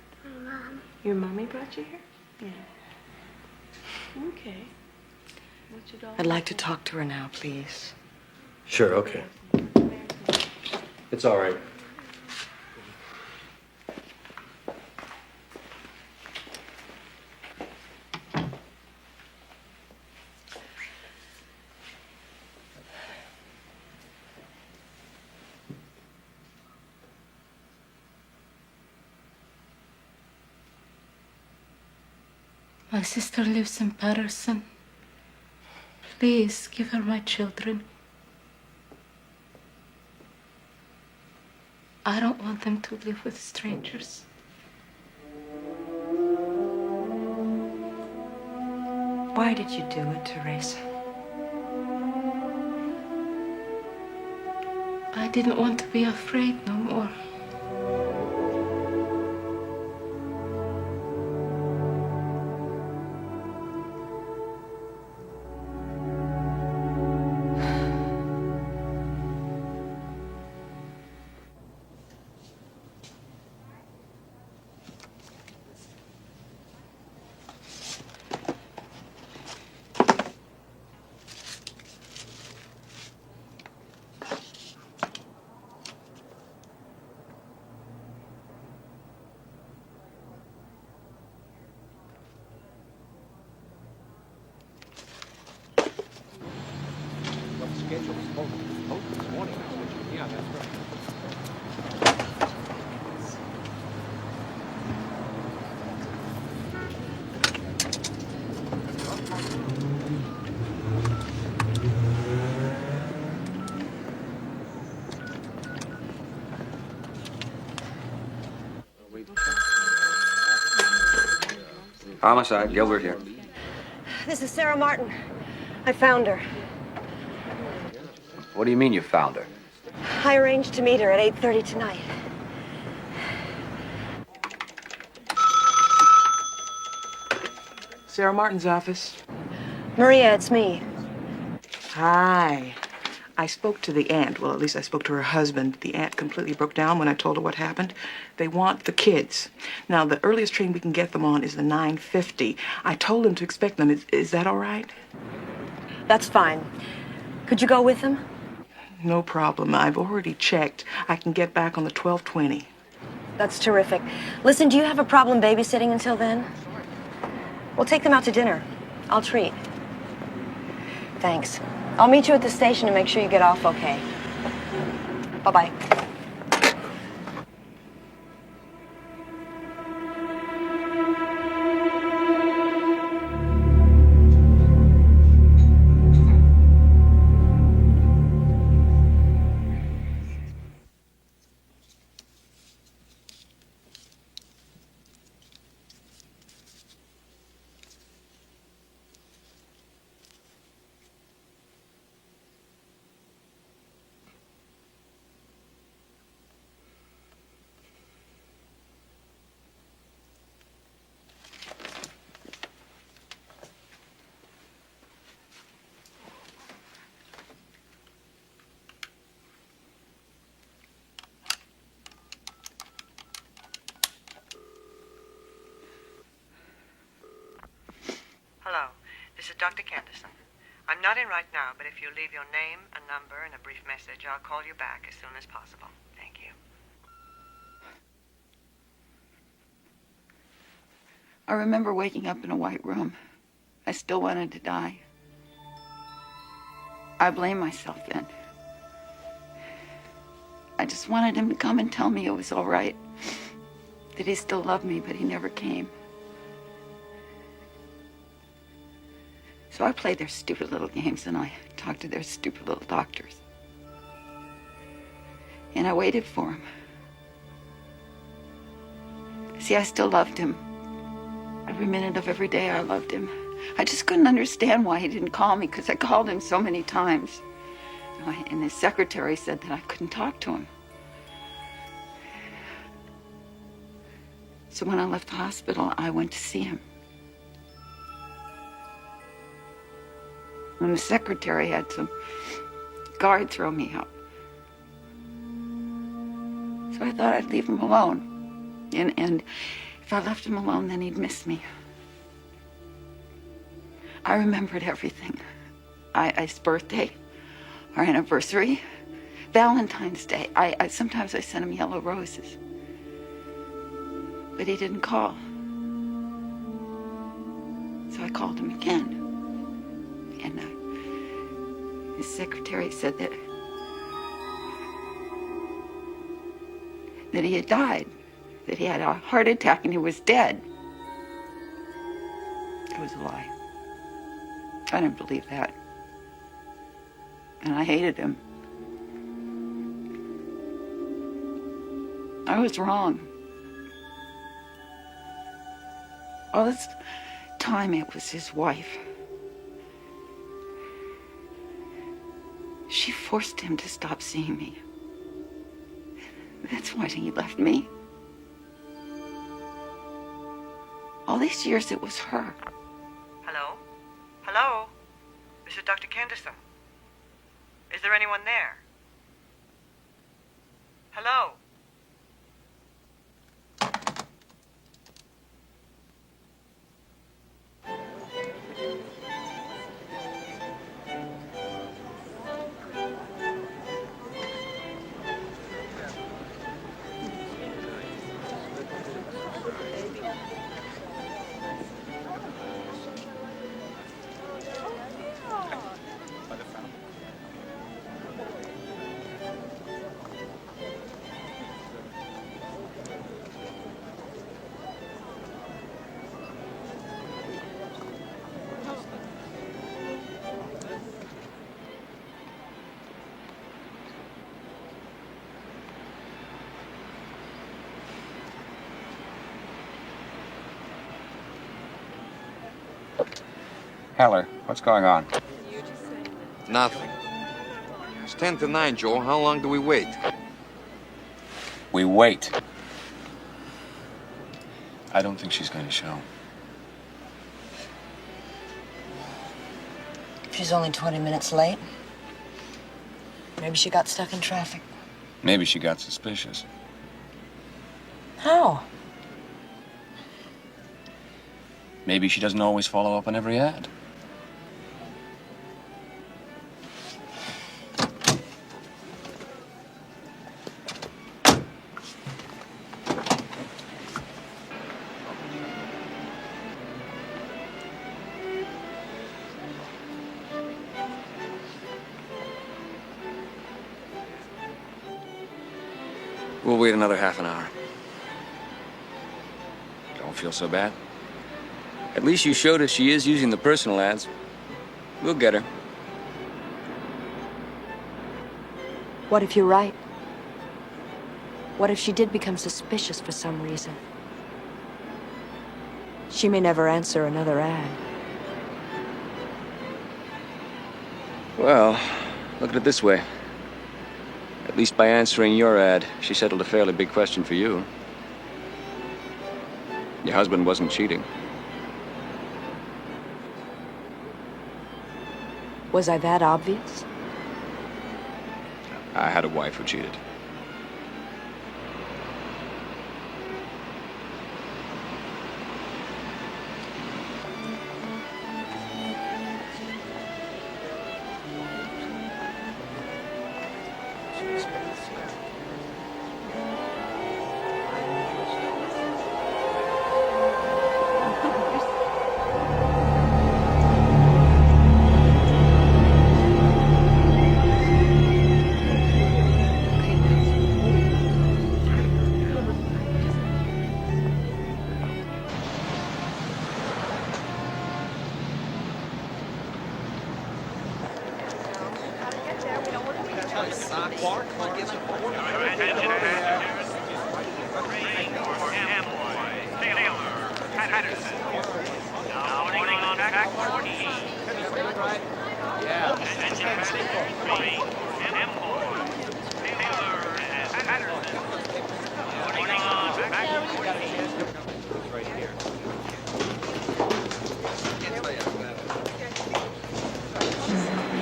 Mom. Your mommy brought you here? Yeah. Okay. What's your dog? I'd like to talk to her now, please. Sure, okay. It's all right. My sister lives in Patterson. Please give her my children. I don't want them to live with strangers. Why did you do it, Teresa? I didn't want to be afraid no more. Homicide, Gilbert here. This is Sarah Martin. I found her. What do you mean you found her? I arranged to meet her at 8:30 tonight. Sarah Martin's office. Maria, it's me. Hi. I spoke to the aunt. Well, at least I spoke to her husband. The aunt completely broke down when I told her what happened. They want the kids. Now, the earliest train we can get them on is the 9:50. I told them to expect them. Is that all right? That's fine. Could you go with them? No problem. I've already checked. I can get back on the 12:20. That's terrific. Listen, do you have a problem babysitting until then? We'll take them out to dinner. I'll treat. Thanks. I'll meet you at the station to make sure you get off okay. Bye-bye. Hello, this is Dr. Kendison. I'm not in right now, but if you leave your name, a number, and a brief message, I'll call you back as soon as possible. Thank you. I remember waking up in a white room. I still wanted to die. I blamed myself then. I just wanted him to come and tell me it was all right, that he still loved me, but he never came. So I played their stupid little games and I talked to their stupid little doctors. And I waited for him. See, I still loved him. Every minute of every day I loved him. I just couldn't understand why he didn't call me, because I called him so many times. And his secretary said that I couldn't talk to him. So when I left the hospital, I went to see him. And the secretary had some guard throw me out. So I thought I'd leave him alone. And if I left him alone, then he'd miss me. I remembered everything. His birthday, our anniversary, Valentine's Day. Sometimes I sent him yellow roses. But he didn't call. So I called him again. And his secretary said that he had died, that he had a heart attack and he was dead. It was a lie. I didn't believe that. And I hated him. I was wrong. All this time it was his wife. She forced him to stop seeing me. That's why he left me. All these years it was her. Hello? Hello? This is Dr. Kendison. Is there anyone there? Hello? Heller, what's going on? Nothing. It's 10 to 9, Joel. How long do we wait? We wait. I don't think she's going to show. She's only 20 minutes late. Maybe she got stuck in traffic. Maybe she got suspicious. How? Maybe she doesn't always follow up on every ad. We'll wait another half an hour. Don't feel so bad. At least you showed us she is using the personal ads. We'll get her. What if you're right? What if she did become suspicious for some reason? She may never answer another ad. Well, look at it this way. At least by answering your ad, she settled a fairly big question for you. Your husband wasn't cheating. Was I that obvious? I had a wife who cheated.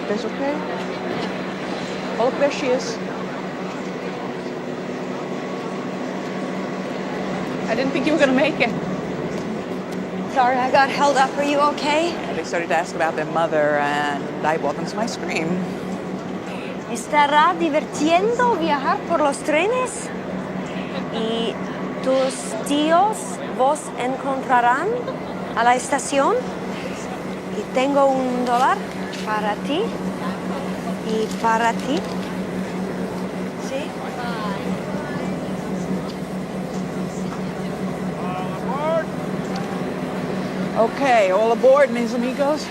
That's okay? Oh, look, there she is. I didn't think you were going to make it. Sorry, I got held up. Are you okay? They started to ask about their mother, and I bought them some ice cream. ¿Estará divirtiendo viajar por los trenes? ¿Y tus tíos vos encontrarán a la estación? Y tengo $1 para ti y para ti. ¿Sí? Okay, all aboard, mis amigos.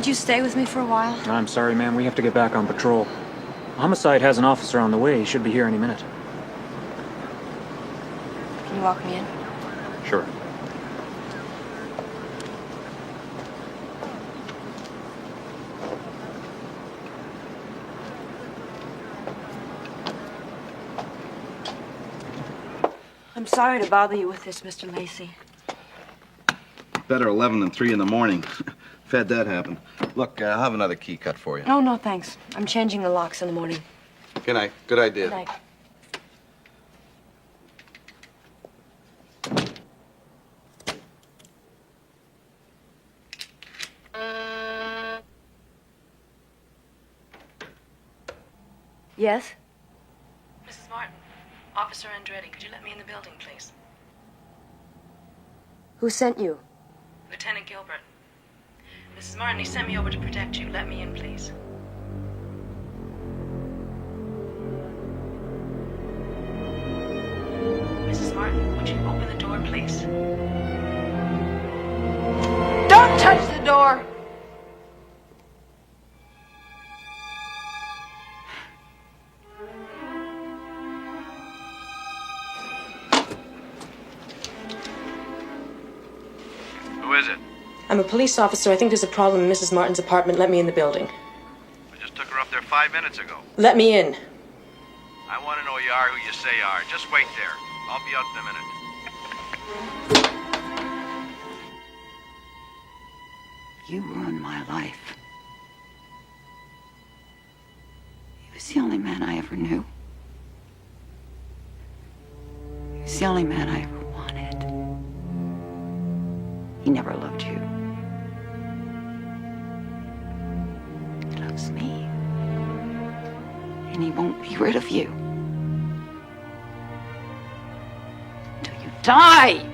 Could you stay with me for a while? I'm sorry, ma'am. We have to get back on patrol. Homicide has an officer on the way. He should be here any minute. Can you walk me in? Sure. I'm sorry to bother you with this, Mr. Lacey. Better 11 than 3 in the morning. I've had that happen. Look, I'll have another key cut for you. Oh, no, thanks. I'm changing the locks in the morning. Good night. Good idea. Good night. Yes? Mrs. Martin, Officer Andretti, could you let me in the building, please? Who sent you? Lieutenant Gilbert. Mrs. Martin, he sent me over to protect you. Let me in, please. Mrs. Martin, would you open the door, please? Don't touch the door! Who is it? I'm a police officer. I think there's a problem in Mrs. Martin's apartment. Let me in the building. I just took her up there 5 minutes ago. Let me in. I want to know you are who you say you are. Just wait there. I'll be out in a minute. You ruined my life. He was the only man I ever knew. He was the only man I ever wanted. He never loved you. He loves me. And he won't be rid of you. Until you die!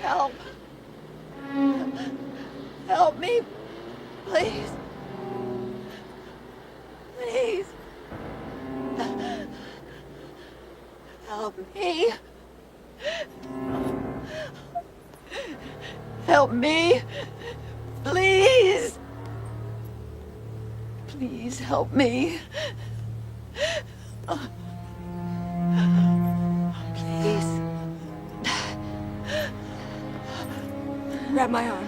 Help. Help me, please. Please. Help me. Help me. Please. Please help me. Please. Grab my arm.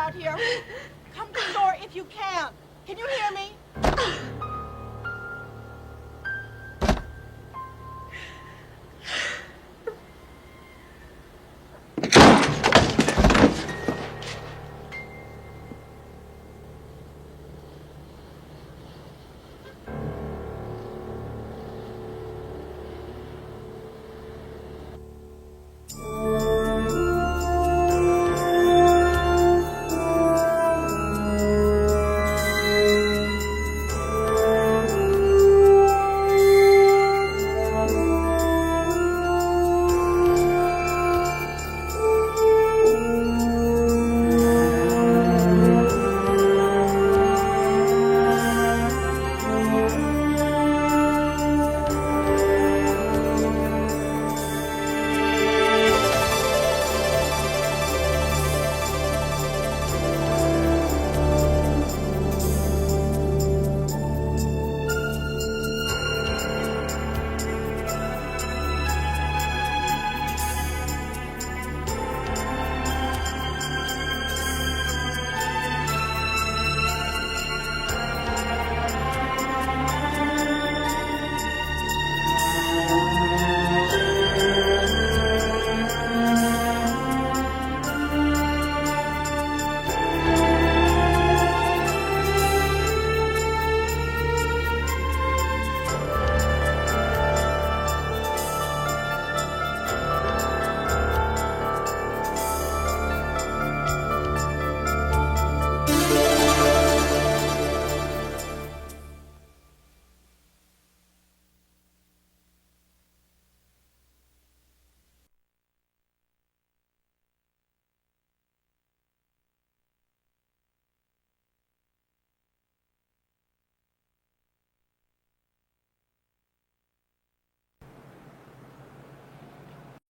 out here. Come to the door if you can. Can you hear me?